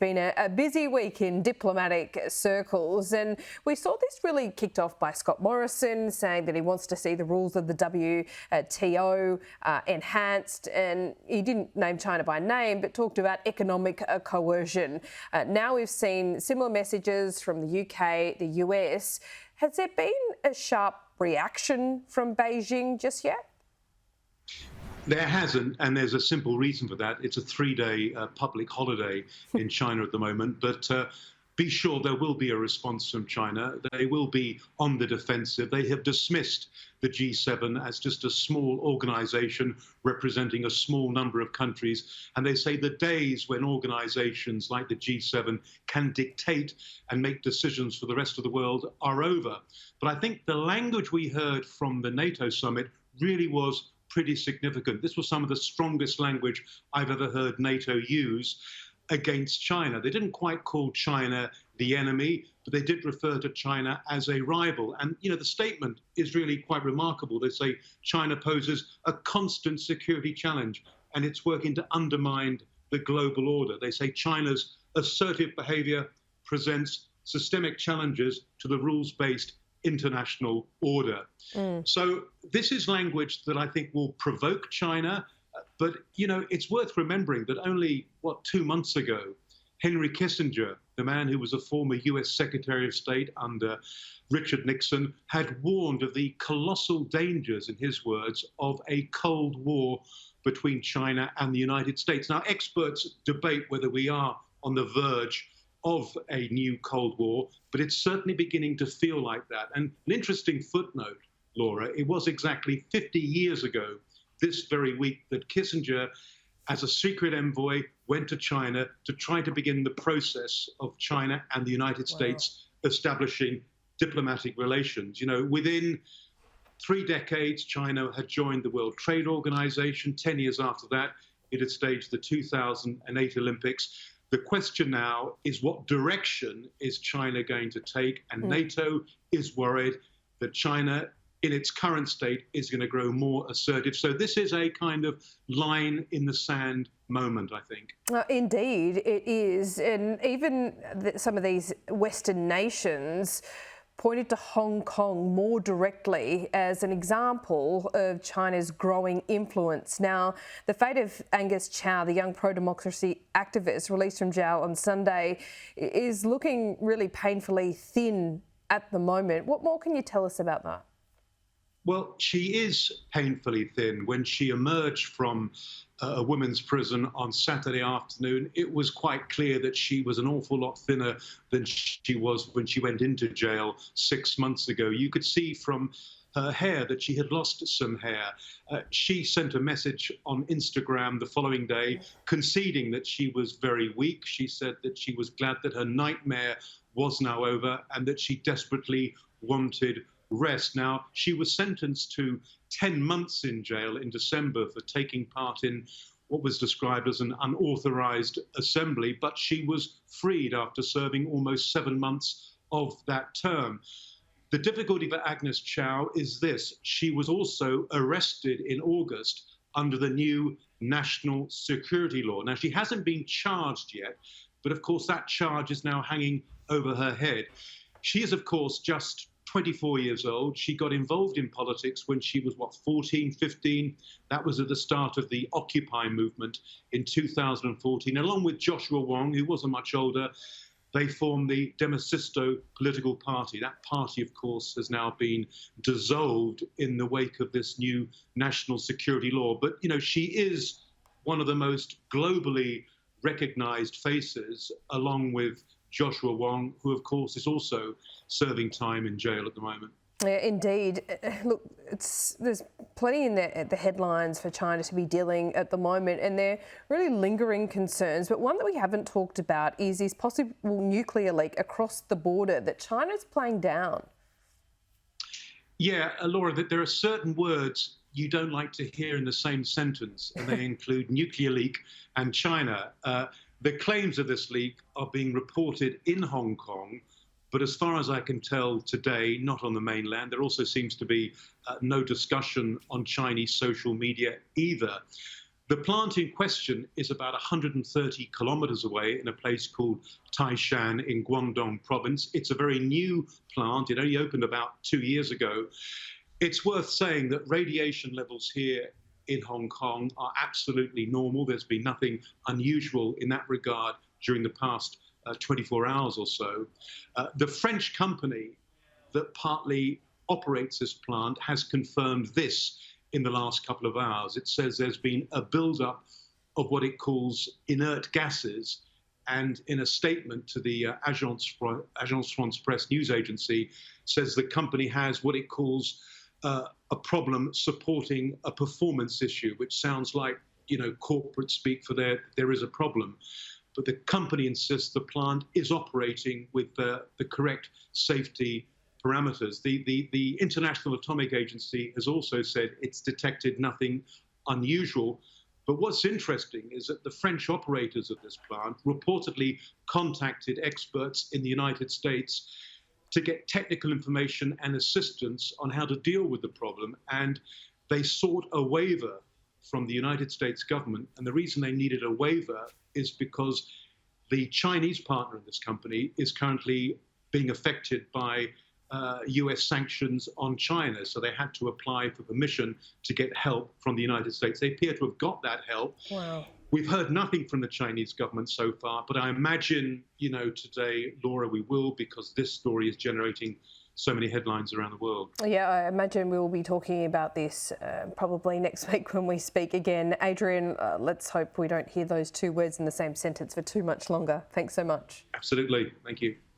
Been a busy week in diplomatic circles, and we saw this really kicked off by Scott Morrison saying that he wants to see the rules of the WTO enhanced, and he didn't name China by name but talked about economic coercion. Now we've seen similar messages from the UK, the US. Has there been a sharp reaction from Beijing just yet? There hasn't, and there's a simple reason for that. It's a three-day public holiday in China at the moment, but be sure there will be a response from China. They will be on the defensive. They have dismissed the G7 as just a small organisation representing a small number of countries, and they say the days when organisations like the G7 can dictate and make decisions for the rest of the world are over. But I think the language we heard from the NATO summit really was pretty significant. This was some of the strongest language I've ever heard NATO use against China. They didn't quite call China the enemy, but they did refer to China as a rival. And, you know, the statement is really quite remarkable. They say China poses a constant security challenge and it's working to undermine the global order. They say China's assertive behavior presents systemic challenges to the rules-based international order. So this is language that I think will provoke China. But, you know, it's worth remembering that only, 2 months ago, Henry Kissinger, the man who was a former US Secretary of State under Richard Nixon, had warned of the colossal dangers, in his words, of a Cold War between China and the United States. Now, experts debate whether we are on the verge of a new Cold War, but it's certainly beginning to feel like that. And an interesting footnote, Laura, it was exactly 50 years ago this very week that Kissinger, as a secret envoy, went to China to try to begin the process of China and the United States establishing diplomatic relations. You know, within 3 decades, China had joined the World Trade Organization. 10 years after that, it had staged the 2008 Olympics. The question now is, what direction is China going to take? And NATO is worried that China, in its current state, is going to grow more assertive. So this is a kind of line in the sand moment, I think. Indeed, it is. And even some of these Western nations pointed to Hong Kong more directly as an example of China's growing influence. Now, the fate of Angus Chow, the young pro-democracy activist released from jail on Sunday, is looking really painfully thin at the moment. What more can you tell us about that? Well, she is painfully thin. When she emerged from a women's prison on Saturday afternoon, it was quite clear that she was an awful lot thinner than she was when she went into jail 6 months ago. You could see from her hair that she had lost some hair. She sent a message on Instagram the following day conceding that she was very weak. She said that she was glad that her nightmare was now over and that she desperately wanted rest. Now, she was sentenced to 10 months in jail in December for taking part in what was described as an unauthorized assembly, but she was freed after serving almost 7 months of that term. The difficulty for Agnes Chow is this: she was also arrested in August under the new national security law. Now, she hasn't been charged yet, but of course that charge is now hanging over her head. She is, of course, just 24 years old. She got involved in politics when she was, 14, 15? That was at the start of the Occupy movement in 2014. Along with Joshua Wong, who wasn't much older, they formed the Demosisto political party. That party, of course, has now been dissolved in the wake of this new national security law. But, you know, she is one of the most globally recognized faces, along with Joshua Wong, who, of course, is also serving time in jail at the moment. Yeah, indeed. Look, there's plenty in the headlines for China to be dealing at the moment, and they're really lingering concerns. But one that we haven't talked about is this possible nuclear leak across the border that China's playing down. Yeah, Laura, there are certain words you don't like to hear in the same sentence, and they include nuclear leak and China. The claims of this leak are being reported in Hong Kong, but as far as I can tell today, not on the mainland. There also seems to be no discussion on Chinese social media either. The plant in question is about 130 kilometers away in a place called Taishan in Guangdong province. It's a very new plant. It only opened about 2 years ago. It's worth saying that radiation levels here in Hong Kong are absolutely normal. There's been nothing unusual in that regard during the past 24 hours or so. The French company that partly operates this plant has confirmed this in the last couple of hours. It says there's been a build-up of what it calls inert gases, and in a statement to the Agence France Presse news agency, says the company has what it calls a problem supporting a performance issue, which sounds like, you know, corporate speak for there is a problem. But the company insists the plant is operating with the correct safety parameters. The International Atomic Agency has also said it's detected nothing unusual. But what's interesting is that the French operators of this plant reportedly contacted experts in the United States to get technical information and assistance on how to deal with the problem. And they sought a waiver from the United States government. And the reason they needed a waiver is because the Chinese partner in this company is currently being affected by US sanctions on China. So they had to apply for permission to get help from the United States. They appear to have got that help. Wow. We've heard nothing from the Chinese government so far, but I imagine, you know, today, Laura, we will, because this story is generating so many headlines around the world. Yeah, I imagine we will be talking about this probably next week when we speak again. Adrian, let's hope we don't hear those two words in the same sentence for too much longer. Thanks so much. Absolutely. Thank you.